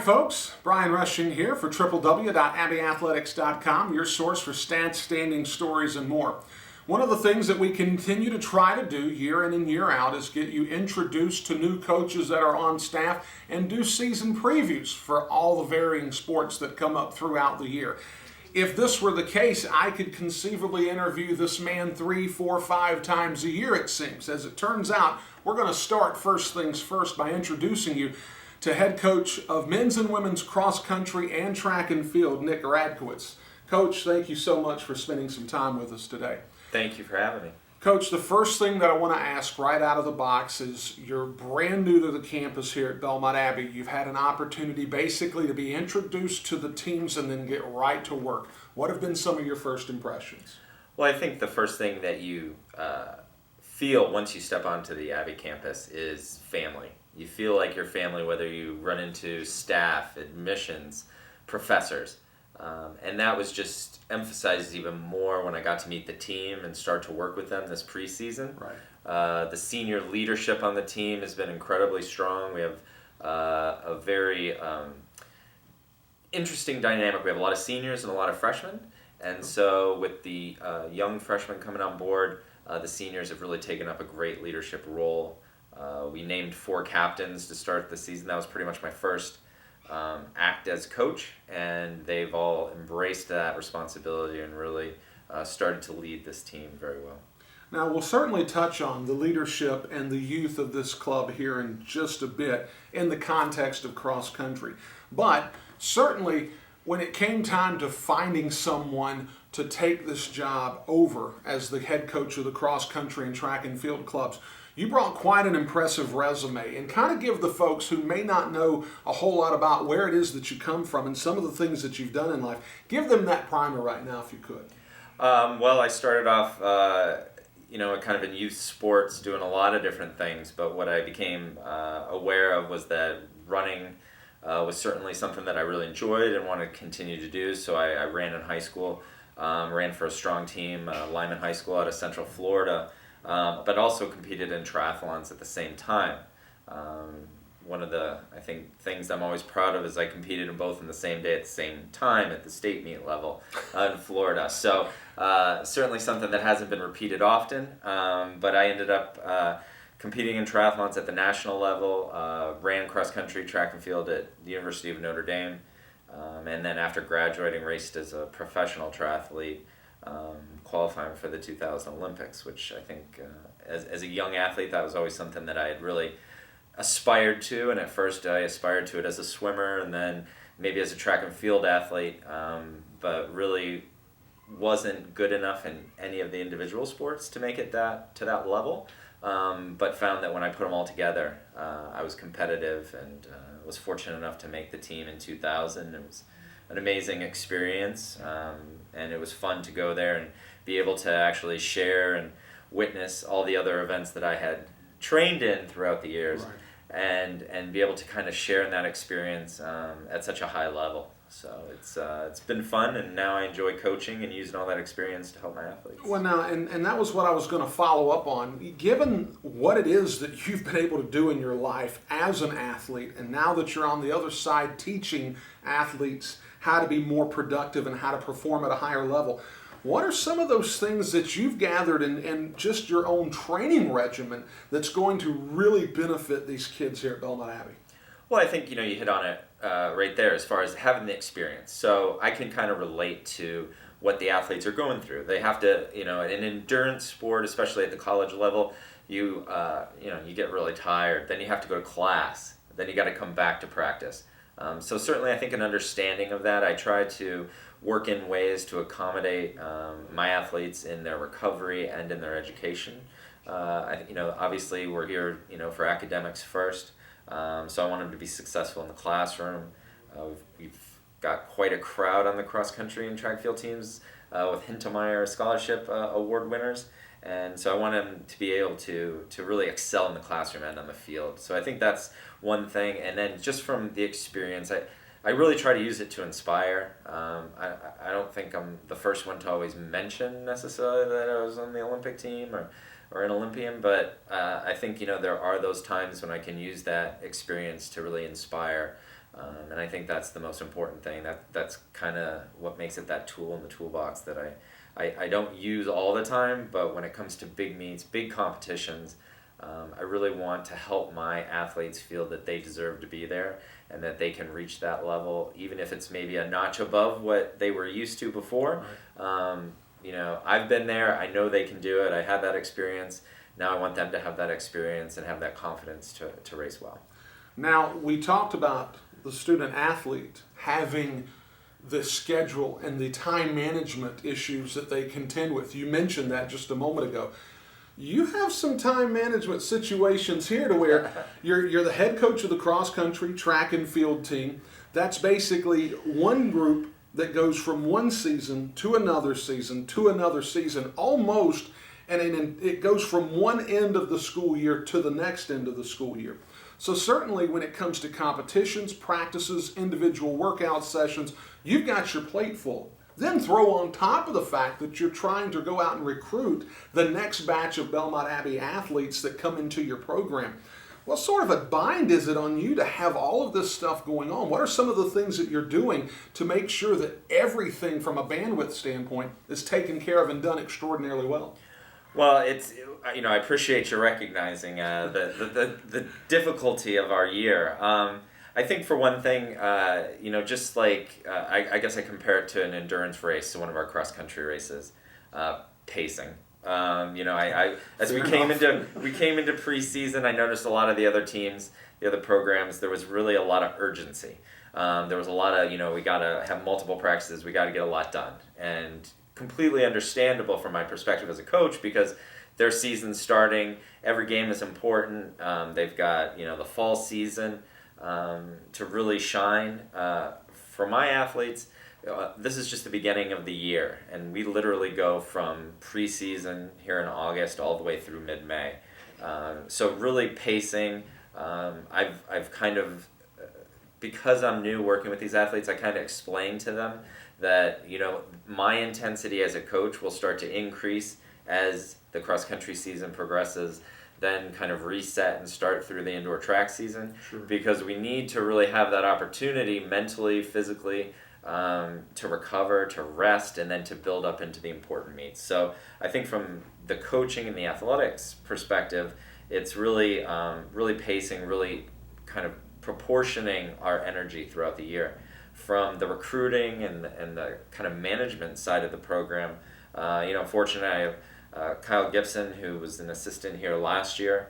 folks. Brian Rushing here for www.abbeyathletics.com, your source for stats, standings, stories, and more. One of the things that we continue to try to do year in and year out is get you introduced to new coaches that are on staff and do season previews for all the varying sports that come up throughout the year. If this were the case, I could conceivably interview this man 3, 4, 5 times a year, it seems. As it turns out, we're going to start first things first by introducing you to head coach of men's and women's cross country and track and field, Nick Radkewich. Coach, thank you so much for spending some time with us today. Thank you for having me. Coach, the first thing that I want to ask right out of the box is you're brand new to the campus here at Belmont Abbey. You've had an opportunity basically to be introduced to the teams and then get right to work. What have been some of your first impressions? Well, I think the first thing that you feel once you step onto the Abbey campus is family. You feel like your family, whether you run into staff, admissions, professors. And that was just emphasized even more when I got to meet the team and start to work with them this preseason. Right. The senior leadership on the team has been incredibly strong. We have a very interesting dynamic. We have a lot of seniors and a lot of freshmen. And so with the young freshmen coming on board, the seniors have really taken up a great leadership role. We named 4 captains to start the season. That was pretty much my first act as coach, and they've all embraced that responsibility and really started to lead this team very well. Now, we'll certainly touch on the leadership and the youth of this club here in just a bit in the context of cross country. But certainly, when it came time to finding someone to take this job over as the head coach of the cross country and track and field clubs, you brought quite an impressive resume, and kind of give the folks who may not know a whole lot about where it is that you come from and some of the things that you've done in life. Give them that primer right now if you could. Well, I started off, kind of in youth sports, doing a lot of different things, but what I became aware of was that running was certainly something that I really enjoyed and wanted to continue to do, so I ran in high school, ran for a strong team, Lyman High School out of Central Florida. But also competed in triathlons at the same time. One of the, I think, things I'm always proud of is I competed in both in the same day at the same time at the state meet level in Florida. So certainly something that hasn't been repeated often, but I ended up competing in triathlons at the national level, ran cross-country track and field at the University of Notre Dame, and then after graduating raced as a professional triathlete, qualifying for the 2000 Olympics, which I think as a young athlete, that was always something that I had really aspired to. And at first I aspired to it as a swimmer and then maybe as a track and field athlete, but really wasn't good enough in any of the individual sports to make it to that level. But found that when I put them all together, I was competitive and was fortunate enough to make the team in 2000. It was an amazing experience, and it was fun to go there and be able to actually share and witness all the other events that I had trained in throughout the years, right, and be able to kind of share in that experience at such a high level. So it's been fun, and now I enjoy coaching and using all that experience to help my athletes. Well, now, and that was what I was going to follow up on. Given what it is that you've been able to do in your life as an athlete, and now that you're on the other side teaching athletes how to be more productive and how to perform at a higher level, what are some of those things that you've gathered in just your own training regimen that's going to really benefit these kids here at Belmont Abbey? Well, I think you hit on it right there as far as having the experience. So I can kind of relate to what the athletes are going through. They have to, an endurance sport, especially at the college level, you get really tired. Then you have to go to class. Then you got to come back to practice. So certainly I think an understanding of that, I try to work in ways to accommodate my athletes in their recovery and in their education. Obviously we're here, for academics first. So I want them to be successful in the classroom. We've got quite a crowd on the cross-country and track field teams with Hintermeyer Scholarship Award winners. And so I want them to be able to really excel in the classroom and on the field. So I think that's one thing. And then just from the experience, I really try to use it to inspire. I don't think I'm the first one to always mention necessarily that I was on the Olympic team or an Olympian, but I think there are those times when I can use that experience to really inspire And I think that's the most important thing. That's kind of what makes it that tool in the toolbox that I don't use all the time, but when it comes to big meets, big competitions, I really want to help my athletes feel that they deserve to be there and that they can reach that level, even if it's maybe a notch above what they were used to before. Right. I've been there. I know they can do it. I had that experience. Now I want them to have that experience and have that confidence to race well. Now, we talked about the student athlete having the schedule and the time management issues that they contend with. You mentioned that just a moment ago. You have some time management situations here to where you're the head coach of the cross-country track and field team. That's basically one group that goes from one season to another season to another season, almost, and it goes from one end of the school year to the next end of the school year. So certainly when it comes to competitions, practices, individual workout sessions, you've got your plate full. Then throw on top of the fact that you're trying to go out and recruit the next batch of Belmont Abbey athletes that come into your program. What sort of a bind is it on you to have all of this stuff going on? What are some of the things that you're doing to make sure that everything from a bandwidth standpoint is taken care of and done extraordinarily well? Well, I appreciate you recognizing the difficulty of our year. I think for one thing, just like I guess I compare it to an endurance race, to one of our cross country races, pacing. As we came into preseason, I noticed a lot of the other teams, the other programs, there was really a lot of urgency. There was a lot of we got to have multiple practices, we got to get a lot done, and completely understandable from my perspective as a coach because their season's starting. Every game is important. They've got the fall season to really shine. For my athletes, this is just the beginning of the year, and we literally go from preseason here in August all the way through mid-May. So really pacing. I've kind of, because I'm new working with these athletes, I kind of explain to them that my intensity as a coach will start to increase as the cross-country season progresses, then kind of reset and start through the indoor track season. Sure. Because we need to really have that opportunity mentally, physically, to recover, to rest, and then to build up into the important meets. So I think from the coaching and the athletics perspective, it's really pacing, really kind of proportioning our energy throughout the year. From the recruiting and the kind of management side of the program, fortunately I have Kyle Gibson, who was an assistant here last year,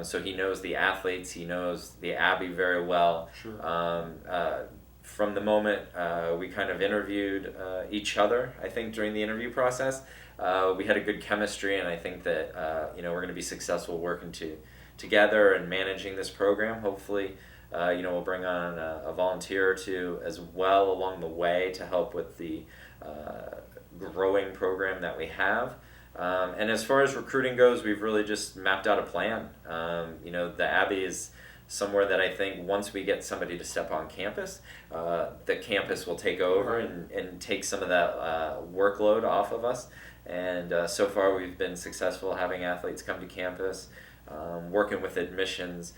so he knows the athletes, he knows the Abbey very well. Sure. From the moment we kind of interviewed each other, I think during the interview process, we had a good chemistry, and I think that we're going to be successful working together and managing this program. Hopefully, we'll bring on a volunteer or two as well along the way to help with the growing program that we have. And as far as recruiting goes, we've really just mapped out a plan. The Abbey is somewhere that I think once we get somebody to step on campus, the campus will take over and take some of that workload off of us. And so far we've been successful having athletes come to campus, working with admissions,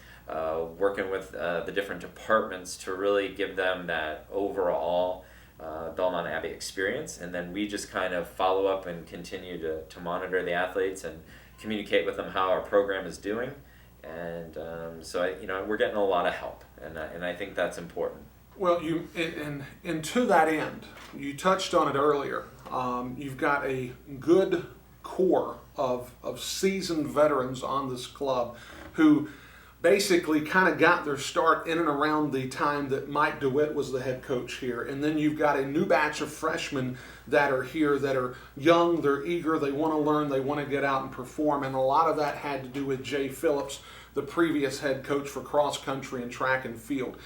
working with the different departments to really give them that overall Belmont Abbey experience, and then we just kind of follow up and continue to monitor the athletes and communicate with them how our program is doing, and we're getting a lot of help, and I think that's important. Well, and to that end, you touched on it earlier. You've got a good core of seasoned veterans on this club who basically kind of got their start in and around the time that Mike DeWitt was the head coach here. And then you've got a new batch of freshmen that are here that are young, they're eager, they want to learn, they want to get out and perform. And a lot of that had to do with Jay Phillips, the previous head coach for cross country and track and field.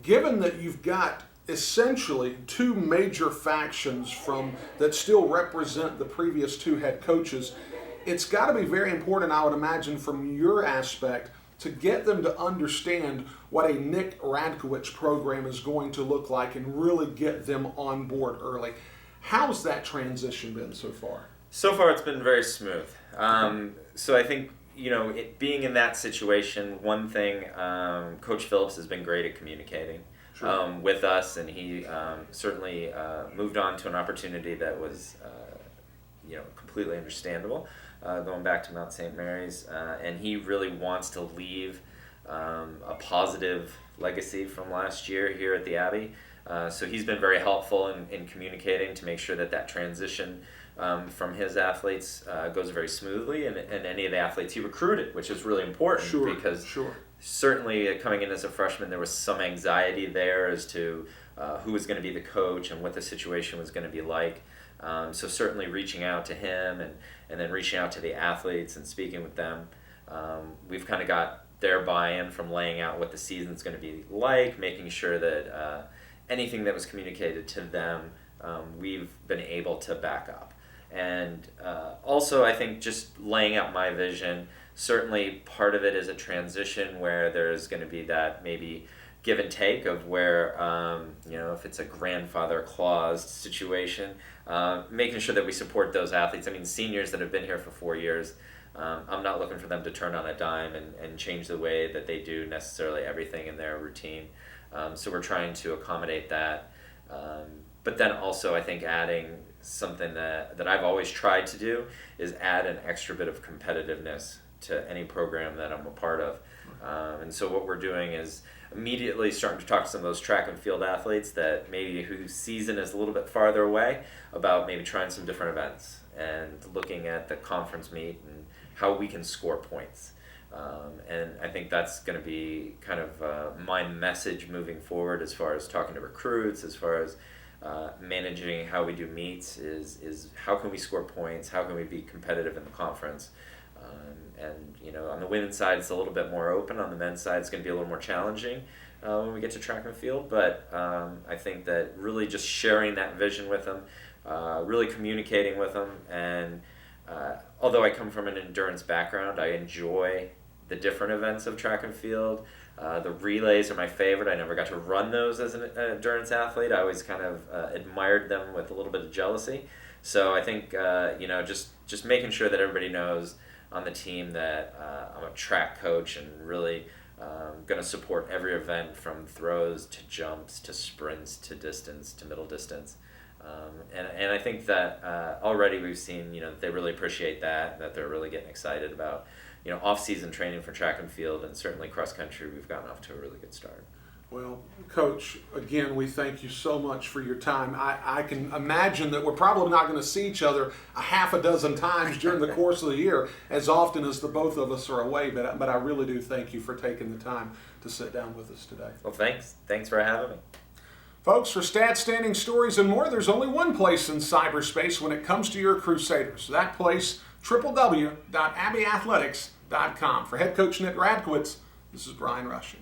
Given that you've got essentially two major factions that still represent the previous two head coaches, it's got to be very important, I would imagine, from your aspect, to get them to understand what a Nick Radkewich program is going to look like and really get them on board early. How's that transition been so far? So far it's been very smooth. So I think, it being in that situation, one thing, Coach Phillips has been great at communicating. with us, and he certainly moved on to an opportunity that was completely understandable, going back to Mount St. Mary's, and he really wants to leave a positive legacy from last year here at the Abbey. So he's been very helpful in communicating to make sure that transition from his athletes goes very smoothly, and any of the athletes he recruited, which is really important because certainly coming in as a freshman there was some anxiety there as to who was going to be the coach and what the situation was going to be like. So certainly reaching out to him and then reaching out to the athletes and speaking with them, we've kind of got their buy-in from laying out what the season's going to be like, making sure that anything that was communicated to them we've been able to back up. And also I think just laying out my vision, certainly part of it is a transition where there's going to be that maybe give and take of where, if it's a grandfather clause situation, making sure that we support those athletes. I mean, seniors that have been here for 4 years, I'm not looking for them to turn on a dime and change the way that they do necessarily everything in their routine. So we're trying to accommodate that. But then also I think adding something that I've always tried to do is add an extra bit of competitiveness to any program that I'm a part of. And so what we're doing is immediately starting to talk to some of those track and field athletes that maybe whose season is a little bit farther away about maybe trying some different events and looking at the conference meet and how we can score points. And I think that's going to be kind of my message moving forward as far as talking to recruits, as far as managing how we do meets is how can we score points, how can we be competitive in the conference. And on the women's side it's a little bit more open, on the men's side it's going to be a little more challenging when we get to track and field, but I think that really just sharing that vision with them, really communicating with them, and although I come from an endurance background, I enjoy the different events of track and field. The relays are my favorite. I never got to run those as an endurance athlete. I always kind of admired them with a little bit of jealousy. So I think just making sure that everybody knows on the team that I'm a track coach and really going to support every event from throws to jumps to sprints to distance to middle distance. And I think that already we've seen that they really appreciate that they're really getting excited about off-season training for track and field, and certainly cross country. We've gotten off to a really good start. Well, Coach, again, we thank you so much for your time. I can imagine that we're probably not going to see each other a half a dozen times during the course of the year, as often as the both of us are away, but I really do thank you for taking the time to sit down with us today. Well, thanks for having me. Folks, for stats, standing stories, and more, there's only one place in cyberspace when it comes to your Crusaders. That place, www.abbeyathletics.com. For head coach Nick Radkewich, this is Brian Rushing.